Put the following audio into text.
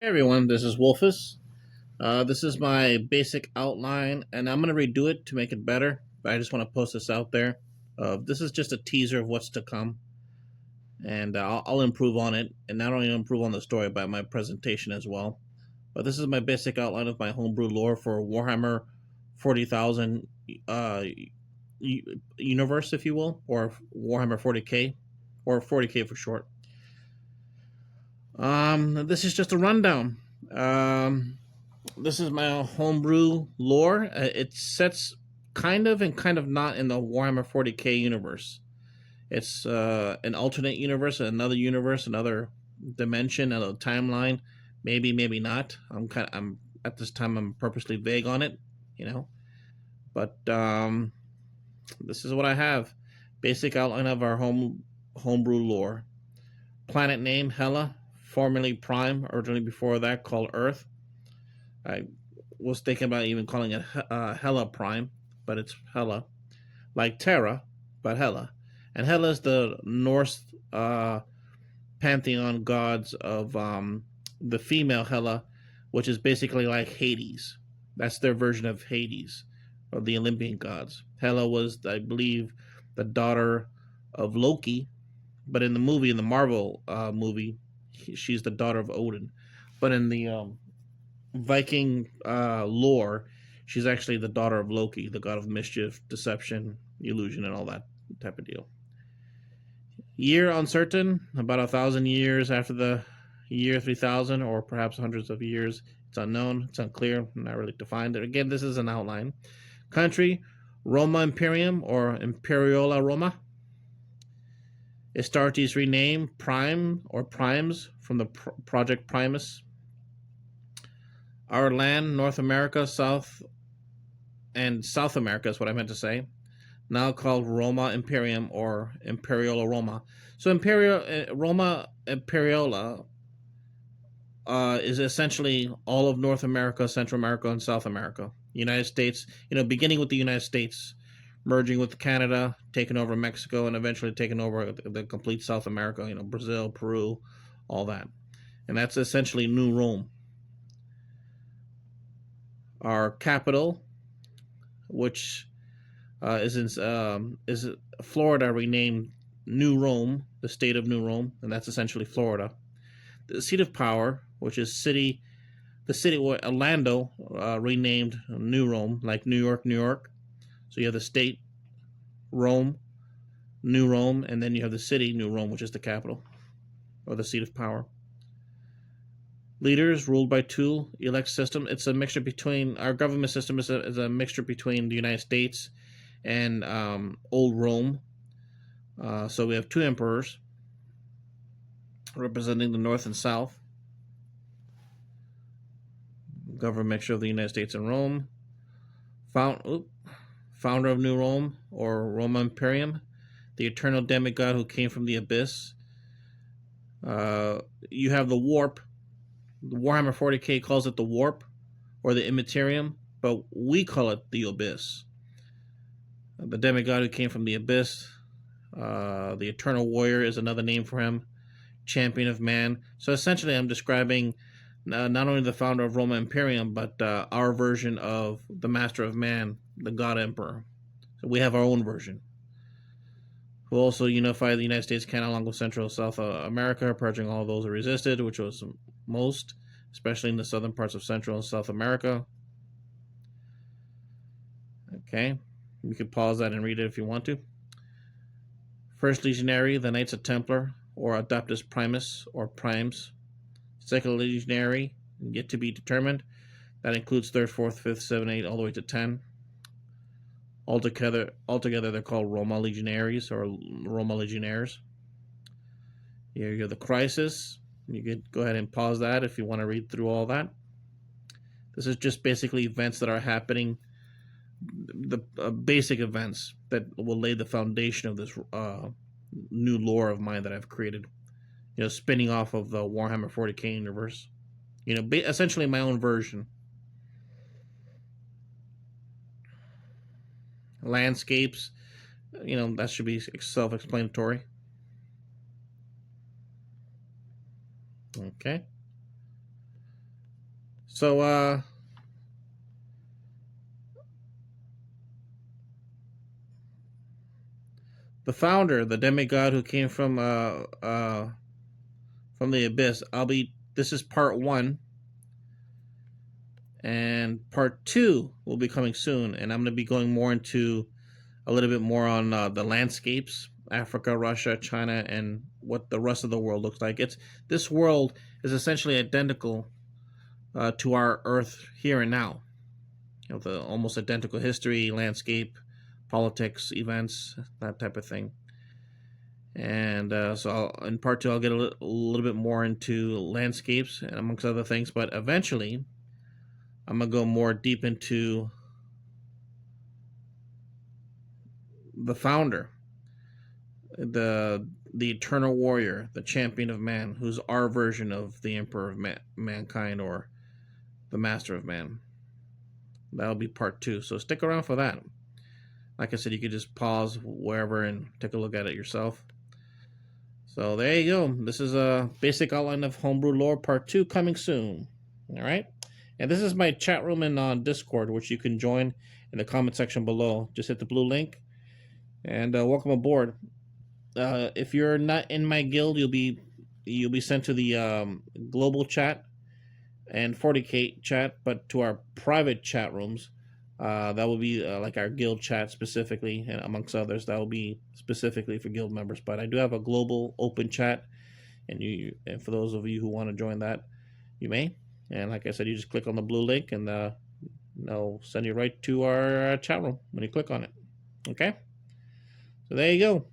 Hey everyone, this is Wolfos. This is my basic outline, and I'm going to redo it to make it better, but I just want to post this out there. This is just a teaser of what's to come, and I'll improve on it, and not only improve on the story, but my presentation as well. But this is my basic outline of my homebrew lore for Warhammer 40,000 uh, universe, if you will, or Warhammer 40k, or 40k for short. This is just a rundown. This is my homebrew lore. It sets kind of and kind of not in the Warhammer 40k universe. It's an alternate universe, another dimension, another timeline. Maybe, maybe not. I'm at this time. I'm purposely vague on it, you know. But this is what I have. Basic outline of our homebrew lore. Planet name Hela, formerly Prime, originally before that called Earth. I was thinking about even calling it Hela Prime, but it's Hela, like Terra, but Hela. And Hela is the Norse pantheon gods of the female Hela, which is basically like Hades. That's their version of Hades, of the Olympian gods. Hela was, I believe, the daughter of Loki, but in the movie, in the Marvel movie, she's the daughter of Odin. But in the Viking lore, she's actually the daughter of Loki, the god of mischief, deception, illusion, and all that type of deal. Year uncertain, about 1,000 years after the year 3000, or perhaps hundreds of years. It's unknown, it's unclear, not really defined. Again, this is an outline. Country, Roma Imperium, or Imperiola Roma. Astartes renamed Prime or Primes from the Project Primus. Our land, North America, South America is what I meant to say. Now called Roma Imperium or Imperiola Roma. So Roma Imperiola is essentially all of North America, Central America, and South America. United States, beginning with the United States, merging with Canada, taking over Mexico, and eventually taking over the complete South America, Brazil, Peru, all that. And that's essentially New Rome. Our capital, which is Florida, renamed New Rome, the state of New Rome, and that's essentially Florida. The seat of power, which is the city Orlando, renamed New Rome, like New York, New York. So you have the state, Rome, New Rome, and then you have the city, New Rome, which is the capital, or the seat of power. Leaders ruled by two elect system. It's a mixture between, our government system is a mixture between the United States and old Rome. So we have two emperors representing the North and South. Government mixture of the United States and Rome. Founder of New Rome, or Roma Imperium, the eternal demigod who came from the abyss. You have the warp. The Warhammer 40k calls it the warp or the immaterium, but we call it the abyss. The demigod who came from the abyss. The eternal warrior is another name for him. Champion of man. So essentially, I'm describing not only the founder of Roma Imperium, but our version of the Master of Man, the God Emperor. So we have our own version. Who also unified the United States, Canada, along with Central and South America, purging all those who resisted, which was most, especially in the southern parts of Central and South America. Okay, you can pause that and read it if you want to. First Legionary, the Knights of Templar, or Adeptus Primus, or Primes. Second Legionary, yet to be determined. That includes 3rd, 4th, 5th, 7th, 8th, all the way to 10. Altogether, they're called Roma Legionaries or Roma Legionnaires. Here you have the Crisis. You could go ahead and pause that if you want to read through all that. This is just basically events that are happening, the basic events that will lay the foundation of this new lore of mine that I've created. Spinning off of the Warhammer 40k universe. Essentially my own version. Landscapes, that should be self-explanatory. Okay. So the founder, the demigod who came from the abyss. This is part one, and part two will be coming soon. And I'm going to be going more into a little bit more on the landscapes, Africa, Russia, China, and what the rest of the world looks like. This world is essentially identical to our Earth here and now. You know, the almost identical history, landscape, politics, events, that type of thing. And in part two, I'll get a little bit more into landscapes and amongst other things. But eventually, I'm gonna go more deep into the founder, the eternal warrior, the champion of man, who's our version of the emperor of mankind, or the master of man. That'll be part two. So stick around for that. Like I said, you could just pause wherever and take a look at it yourself. So there you go. This is a basic outline of Homebrew Lore Part 2 coming soon. All right. And this is my chat room in Discord, which you can join in the comment section below. Just hit the blue link and welcome aboard. If you're not in my guild, you'll be sent to the global chat and 40K chat, but to our private chat rooms. That will be like our guild chat specifically, and amongst others, that will be specifically for guild members. But I do have a global open chat, and for those of you who want to join that, you may. And like I said, you just click on the blue link, and they'll send you right to our chat room when you click on it. Okay, so there you go.